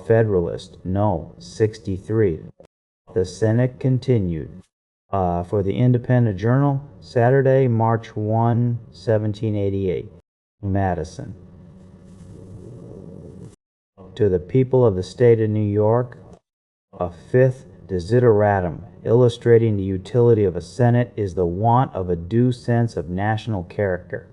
Federalist, no, 63. The Senate continued. For the Independent Journal, Saturday, March 1, 1788. Madison. To the people of the state of New York, a fifth desideratum illustrating the utility of a Senate is the want of a due sense of national character.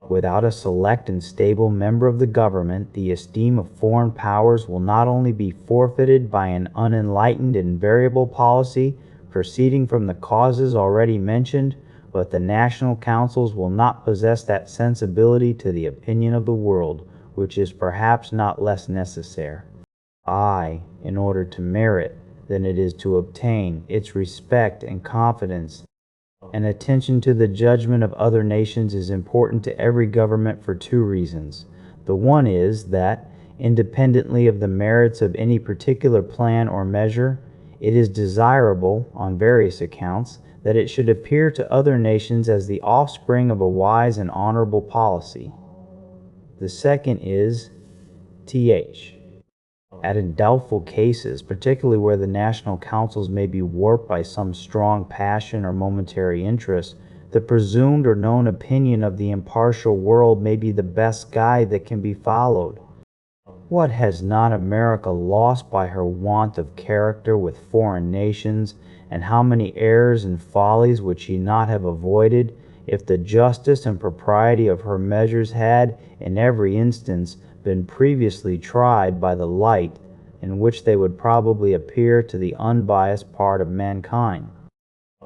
Without a select and stable member of the government, the esteem of foreign powers will not only be forfeited by an unenlightened and variable policy proceeding from the causes already mentioned, but the national councils will not possess that sensibility to the opinion of the world, which is perhaps not less necessary, in order to merit, than it is to obtain, its respect and confidence. And attention to the judgment of other nations is important to every government for two reasons. The one is that, independently of the merits of any particular plan or measure, it is desirable, on various accounts, that it should appear to other nations as the offspring of a wise and honorable policy. The second is, at in doubtful cases, particularly where the national councils may be warped by some strong passion or momentary interest, the presumed or known opinion of the impartial world may be the best guide that can be followed. What has not America lost by her want of character with foreign nations, and how many errors and follies would she not have avoided, if the justice and propriety of her measures had, in every instance, been previously tried by the light in which they would probably appear to the unbiased part of mankind?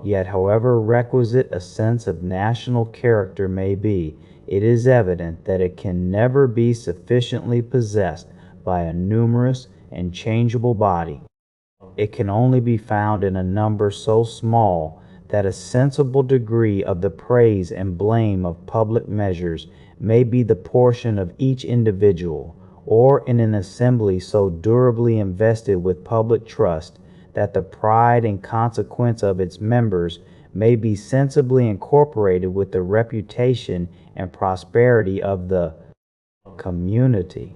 Yet, however requisite a sense of national character may be, it is evident that it can never be sufficiently possessed by a numerous and changeable body. It can only be found in a number so small that a sensible degree of the praise and blame of public measures may be the portion of each individual, or in an assembly so durably invested with public trust that the pride and consequence of its members may be sensibly incorporated with the reputation and prosperity of the community.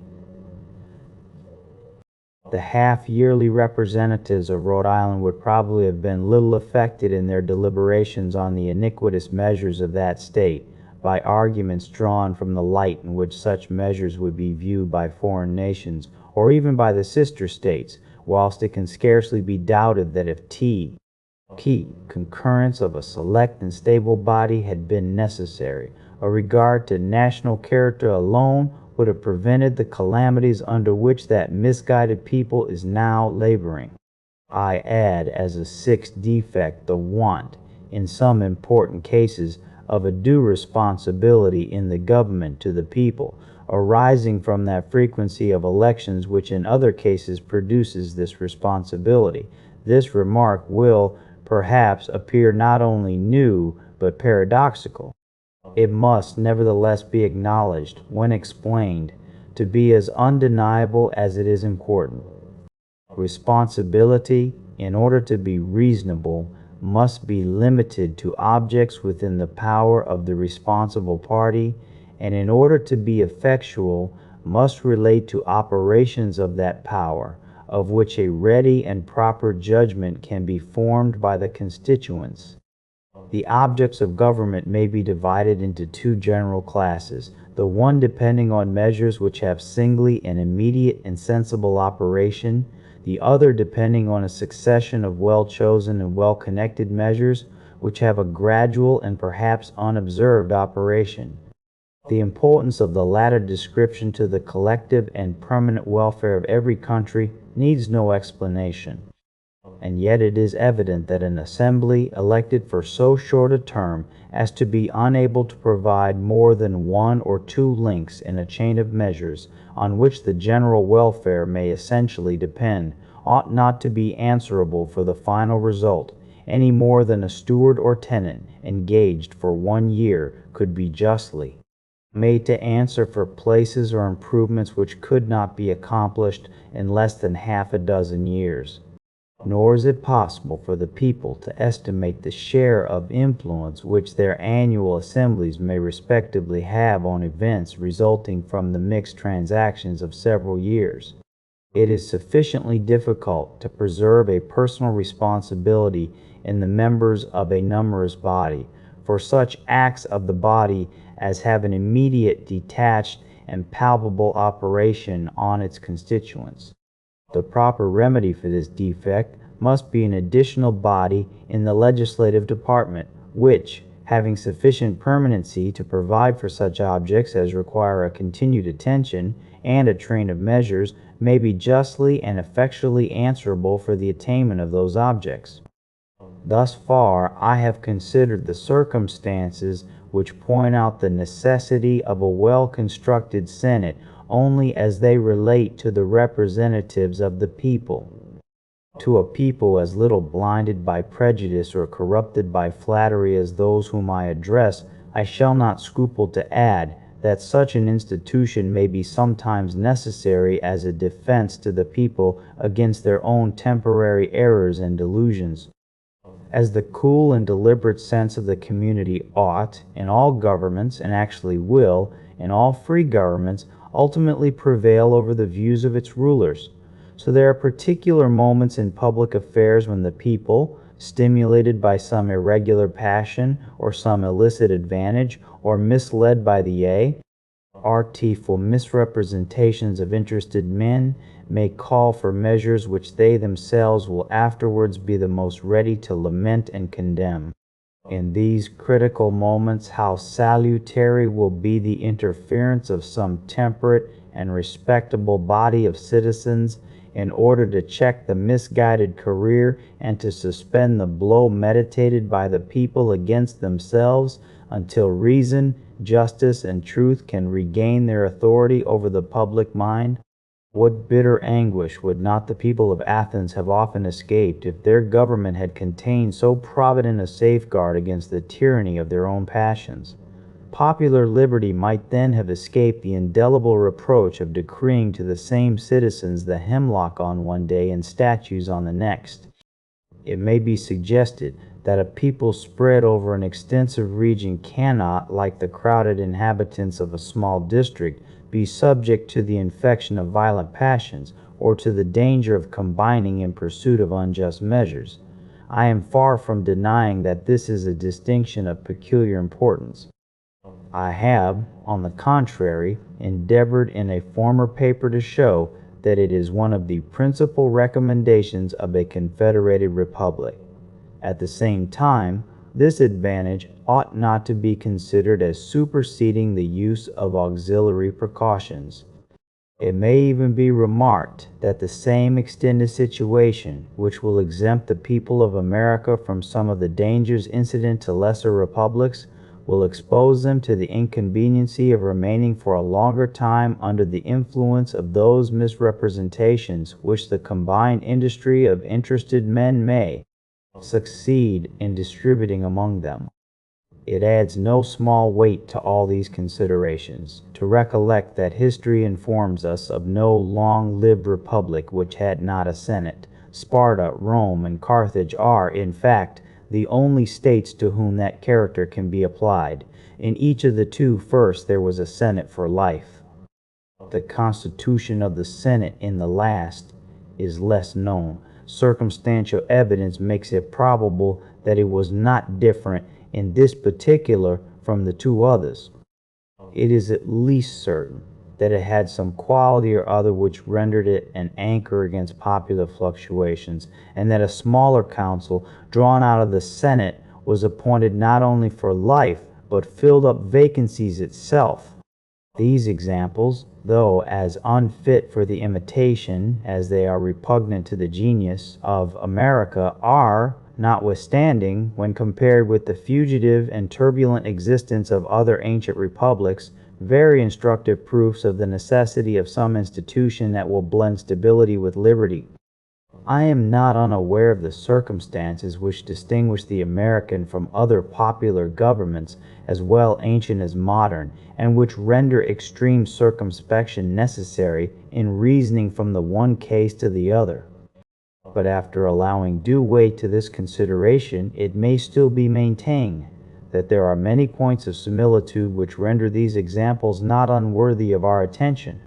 The half-yearly representatives of Rhode Island would probably have been little affected in their deliberations on the iniquitous measures of that state by arguments drawn from the light in which such measures would be viewed by foreign nations, or even by the sister states, whilst it can scarcely be doubted that if concurrence of a select and stable body had been necessary, a regard to national character alone would have prevented the calamities under which that misguided people is now laboring. I add as a sixth defect the want, in some important cases, of a due responsibility in the government to the people, arising from that frequency of elections which in other cases produces this responsibility. This remark will, perhaps, appear not only new, but paradoxical. It must nevertheless be acknowledged, when explained, to be as undeniable as it is important. Responsibility, in order to be reasonable, must be limited to objects within the power of the responsible party, and in order to be effectual, must relate to operations of that power, of which a ready and proper judgment can be formed by the constituents. The objects of government may be divided into two general classes, the one depending on measures which have singly an immediate and sensible operation, the other depending on a succession of well-chosen and well-connected measures which have a gradual and perhaps unobserved operation. The importance of the latter description to the collective and permanent welfare of every country needs no explanation. And yet it is evident that an assembly elected for so short a term as to be unable to provide more than one or two links in a chain of measures on which the general welfare may essentially depend ought not to be answerable for the final result, any more than a steward or tenant engaged for 1 year could be justly made to answer for places or improvements which could not be accomplished in less than half a dozen years. Nor is it possible for the people to estimate the share of influence which their annual assemblies may respectively have on events resulting from the mixed transactions of several years. It is sufficiently difficult to preserve a personal responsibility in the members of a numerous body for such acts of the body as have an immediate, detached, and palpable operation on its constituents. The proper remedy for this defect must be an additional body in the legislative department, which, having sufficient permanency to provide for such objects as require a continued attention and a train of measures, may be justly and effectually answerable for the attainment of those objects. Thus far, I have considered the circumstances which point out the necessity of a well-constructed Senate only as they relate to the representatives of the people. To a people as little blinded by prejudice or corrupted by flattery as those whom I address, I shall not scruple to add that such an institution may be sometimes necessary as a defense to the people against their own temporary errors and delusions. As the cool and deliberate sense of the community ought, in all governments, and actually will, in all free governments, ultimately prevail over the views of its rulers, so there are particular moments in public affairs when the people, stimulated by some irregular passion or some illicit advantage, or misled by the artful misrepresentations of interested men, may call for measures which they themselves will afterwards be the most ready to lament and condemn. In these critical moments, how salutary will be the interference of some temperate and respectable body of citizens in order to check the misguided career and to suspend the blow meditated by the people against themselves until reason, justice, and truth can regain their authority over the public mind. What bitter anguish would not the people of Athens have often escaped if their government had contained so provident a safeguard against the tyranny of their own passions? Popular liberty might then have escaped the indelible reproach of decreeing to the same citizens the hemlock on one day and statues on the next. It may be suggested that a people spread over an extensive region cannot, like the crowded inhabitants of a small district, be subject to the infection of violent passions, or to the danger of combining in pursuit of unjust measures. I am far from denying that this is a distinction of peculiar importance. I have, on the contrary, endeavored in a former paper to show that it is one of the principal recommendations of a confederated republic. At the same time, this advantage ought not to be considered as superseding the use of auxiliary precautions. It may even be remarked that the same extended situation, which will exempt the people of America from some of the dangers incident to lesser republics, will expose them to the inconveniency of remaining for a longer time under the influence of those misrepresentations which the combined industry of interested men may succeed in distributing among them. It adds no small weight to all these considerations to recollect that history informs us of no long-lived republic which had not a senate. Sparta, Rome, and Carthage are, in fact, the only states to whom that character can be applied. In each of the two first there was a senate for life. The constitution of the senate in the last is less known. Circumstantial evidence makes it probable that it was not different in this particular from the two others. It is at least certain that it had some quality or other which rendered it an anchor against popular fluctuations, and that a smaller council drawn out of the Senate was appointed not only for life, but filled up vacancies itself. These examples, though as unfit for the imitation as they are repugnant to the genius of America, are, notwithstanding, when compared with the fugitive and turbulent existence of other ancient republics, very instructive proofs of the necessity of some institution that will blend stability with liberty. I am not unaware of the circumstances which distinguish the American from other popular governments, as well ancient as modern, and which render extreme circumspection necessary in reasoning from the one case to the other. But after allowing due weight to this consideration, it may still be maintained that there are many points of similitude which render these examples not unworthy of our attention.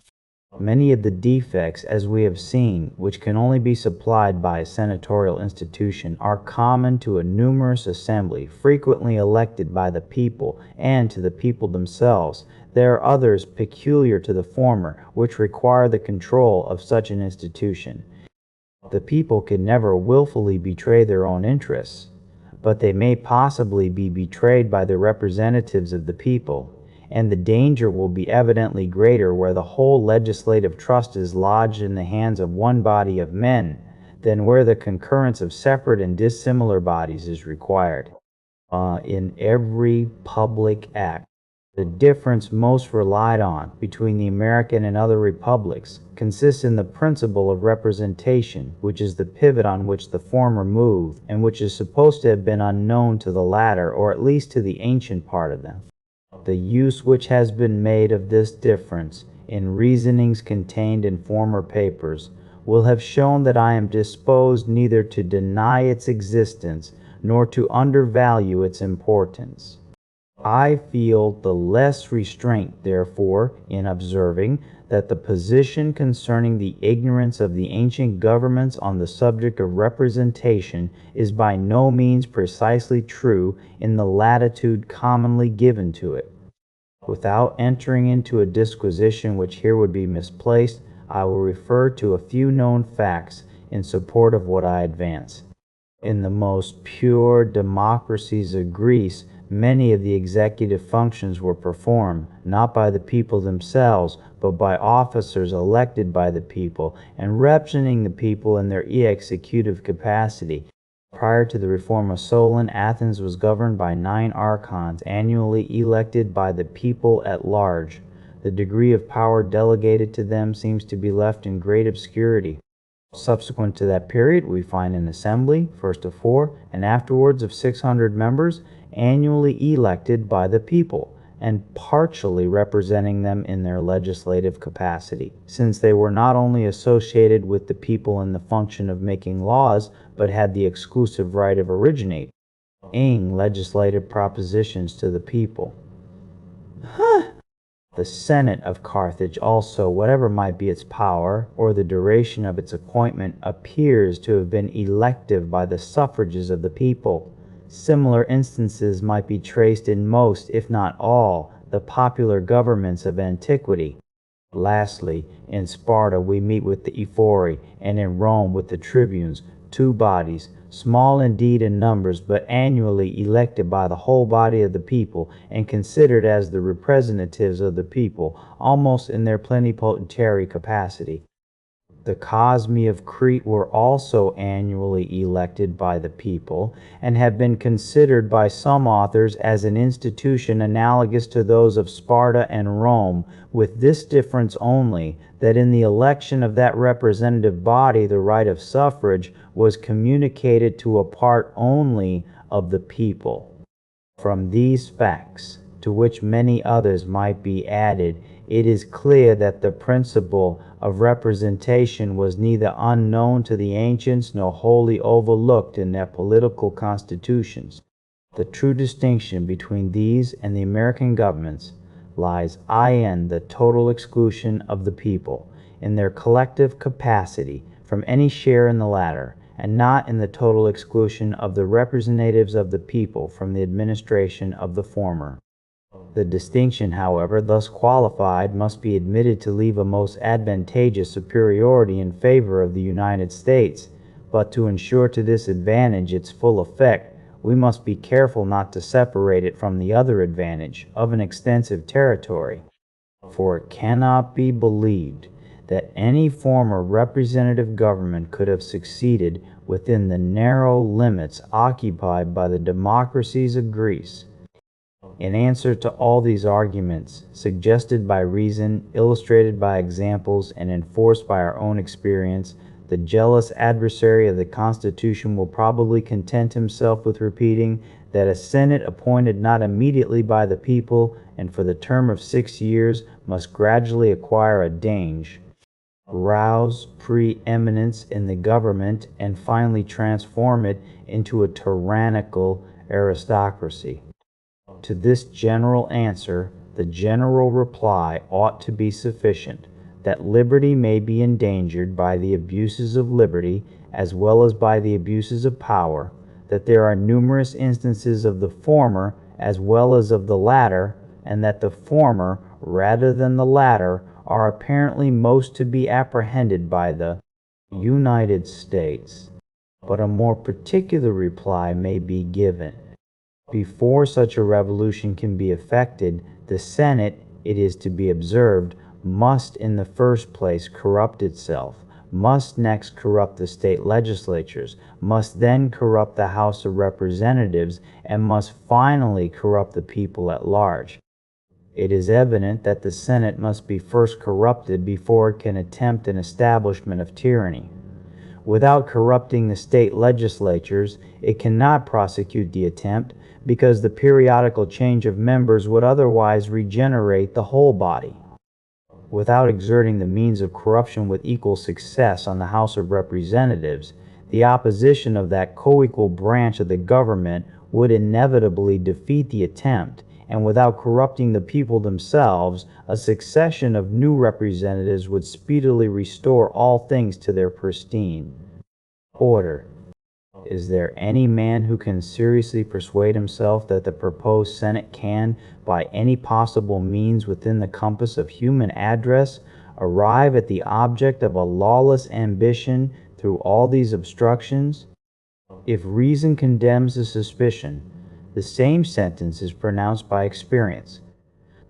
Many of the defects, as we have seen, which can only be supplied by a senatorial institution, are common to a numerous assembly, frequently elected by the people and to the people themselves. There are others peculiar to the former, which require the control of such an institution. The people can never willfully betray their own interests, but they may possibly be betrayed by the representatives of the people, and the danger will be evidently greater where the whole legislative trust is lodged in the hands of one body of men than where the concurrence of separate and dissimilar bodies is required. In every public act, the difference most relied on between the American and other republics consists in the principle of representation, which is the pivot on which the former move, and which is supposed to have been unknown to the latter, or at least to the ancient part of them. The use which has been made of this difference in reasonings contained in former papers will have shown that I am disposed neither to deny its existence nor to undervalue its importance. I feel the less restraint, therefore, in observing that the position concerning the ignorance of the ancient governments on the subject of representation is by no means precisely true in the latitude commonly given to it. Without entering into a disquisition which here would be misplaced, I will refer to a few known facts in support of what I advance. In the most pure democracies of Greece, many of the executive functions were performed not by the people themselves, but by officers elected by the people and representing the people in their executive capacity. Prior to the reform of Solon, Athens was governed by 9 archons, annually elected by the people at large. The degree of power delegated to them seems to be left in great obscurity. Subsequent to that period, we find an assembly, first of 4, and afterwards of 600 members, annually elected by the people, and partially representing them in their legislative capacity, since they were not only associated with the people in the function of making laws, but had the exclusive right of originating legislative propositions to the people. The Senate of Carthage also, whatever might be its power, or the duration of its appointment, appears to have been elective by the suffrages of the people. Similar instances might be traced in most, if not all, the popular governments of antiquity. Lastly, in Sparta we meet with the ephori, and in Rome with the tribunes, 2 bodies, small indeed in numbers, but annually elected by the whole body of the people, and considered as the representatives of the people, almost in their plenipotentiary capacity. The Cosmi of Crete were also annually elected by the people, and have been considered by some authors as an institution analogous to those of Sparta and Rome, with this difference only, that in the election of that representative body the right of suffrage was communicated to a part only of the people. From these facts, to which many others might be added, it is clear that the principle of representation was neither unknown to the ancients nor wholly overlooked in their political constitutions. The true distinction between these and the American governments lies in the total exclusion of the people, in their collective capacity, from any share in the latter, and not in the total exclusion of the representatives of the people from the administration of the former. The distinction, however, thus qualified, must be admitted to leave a most advantageous superiority in favor of the United States, but to ensure to this advantage its full effect, we must be careful not to separate it from the other advantage of an extensive territory, for it cannot be believed that any former representative government could have succeeded within the narrow limits occupied by the democracies of Greece. In answer to all these arguments, suggested by reason, illustrated by examples, and enforced by our own experience, the jealous adversary of the Constitution will probably content himself with repeating that a Senate appointed not immediately by the people and for the term of 6 years must gradually acquire a dange, rouse preeminence in the government, and finally transform it into a tyrannical aristocracy. To this general answer, the general reply ought to be sufficient. that liberty may be endangered by the abuses of liberty as well as by the abuses of power, that there are numerous instances of the former as well as of the latter, and that the former rather than the latter are apparently most to be apprehended by the United States. But a more particular reply may be given. Before such a revolution can be effected, the Senate, it is to be observed, must in the first place corrupt itself, must next corrupt the state legislatures, must then corrupt the House of Representatives, and must finally corrupt the people at large. It is evident that the Senate must be first corrupted before it can attempt an establishment of tyranny. Without corrupting the state legislatures, it cannot prosecute the attempt, because the periodical change of members would otherwise regenerate the whole body. Without exerting the means of corruption with equal success on the House of Representatives, the opposition of that co-equal branch of the government would inevitably defeat the attempt, and without corrupting the people themselves, a succession of new representatives would speedily restore all things to their pristine order. Is there any man who can seriously persuade himself that the proposed Senate can, by any possible means within the compass of human address, arrive at the object of a lawless ambition through all these obstructions? If reason condemns the suspicion, the same sentence is pronounced by experience.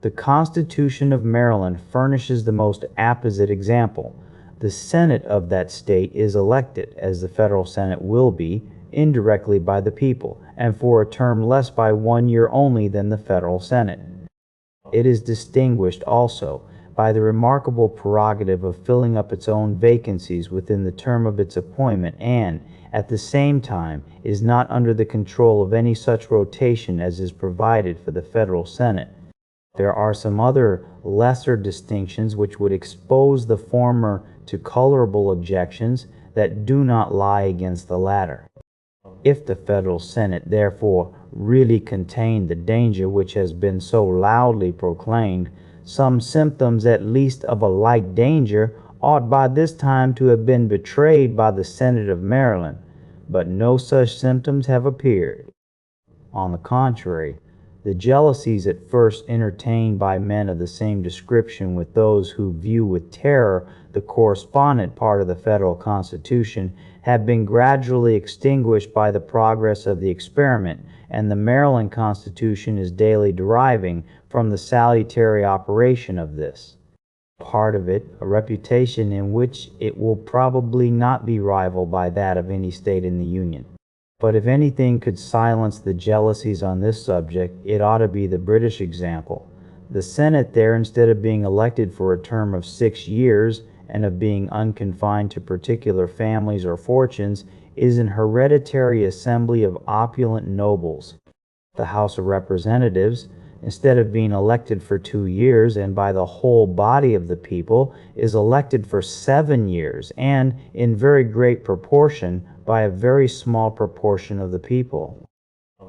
The Constitution of Maryland furnishes the most apposite example. The Senate of that state is elected, as the federal Senate will be, indirectly by the people, and for a term less by 1 year only than the federal Senate. It is distinguished also by the remarkable prerogative of filling up its own vacancies within the term of its appointment, and, at the same time, is not under the control of any such rotation as is provided for the federal Senate. There are some other lesser distinctions which would expose the former to colorable objections that do not lie against the latter. If the federal Senate, therefore, really contained the danger which has been so loudly proclaimed, some symptoms at least of a like danger ought by this time to have been betrayed by the Senate of Maryland, but no such symptoms have appeared. On the contrary, the jealousies at first entertained by men of the same description with those who view with terror the correspondent part of the federal Constitution have been gradually extinguished by the progress of the experiment, and the Maryland Constitution is daily deriving from the salutary operation of this part of it a reputation in which it will probably not be rivaled by that of any state in the Union. But if anything could silence the jealousies on this subject, it ought to be the British example. The Senate there, instead of being elected for a term of 6 years and of being unconfined to particular families or fortunes, is an hereditary assembly of opulent nobles. The House of Representatives, instead of being elected for 2 years and by the whole body of the people, is elected for 7 years and, in very great proportion, by a very small proportion of the people.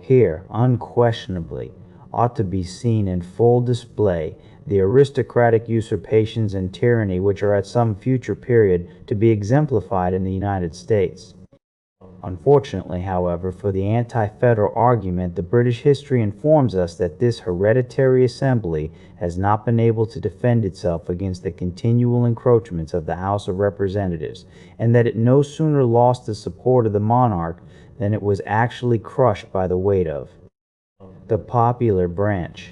Here, unquestionably, ought to be seen in full display the aristocratic usurpations and tyranny which are at some future period to be exemplified in the United States. Unfortunately, however, for the anti-federal argument, the British history informs us that this hereditary assembly has not been able to defend itself against the continual encroachments of the House of Representatives, and that it no sooner lost the support of the monarch than it was actually crushed by the weight of the popular branch.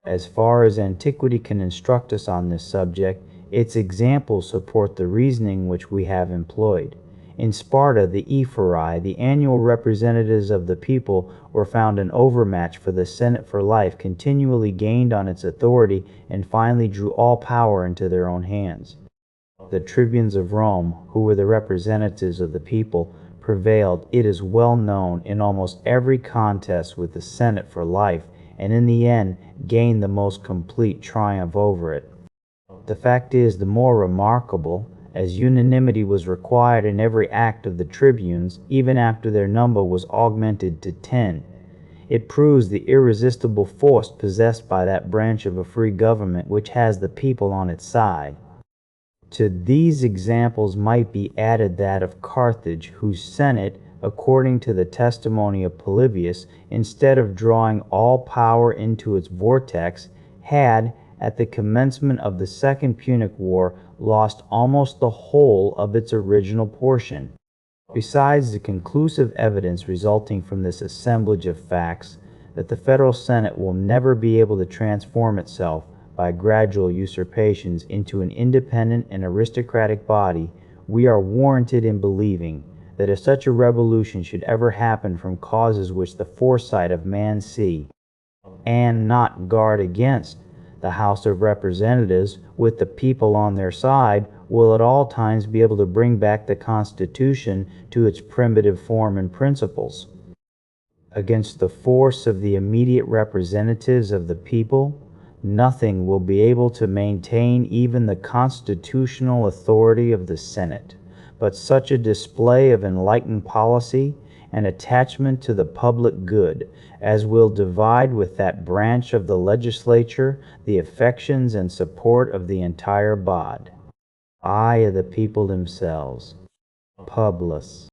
As far as antiquity can instruct us on this subject, its examples support the reasoning which we have employed. In Sparta, the Ephori, the annual representatives of the people, were found an overmatch for the Senate for life, continually gained on its authority, and finally drew all power into their own hands. The tribunes of Rome, who were the representatives of the people, prevailed, it is well known, in almost every contest with the Senate for life, and in the end gained the most complete triumph over it. The fact is the more remarkable, as unanimity was required in every act of the tribunes, even after their number was augmented to 10. It proves the irresistible force possessed by that branch of a free government which has the people on its side. To these examples might be added that of Carthage, whose Senate, according to the testimony of Polybius, instead of drawing all power into its vortex, had, at the commencement of the Second Punic War, lost almost the whole of its original portion. Besides the conclusive evidence resulting from this assemblage of facts that the Federal Senate will never be able to transform itself by gradual usurpations into an independent and aristocratic body, we are warranted in believing that if such a revolution should ever happen from causes which the foresight of man see, and not guard against, the House of Representatives, with the people on their side, will at all times be able to bring back the Constitution to its primitive form and principles. Against the force of the immediate representatives of the people, nothing will be able to maintain even the constitutional authority of the Senate, but such a display of enlightened policy and attachment to the public good as will divide with that branch of the legislature the affections and support of the entire body. Of the people themselves. Publius.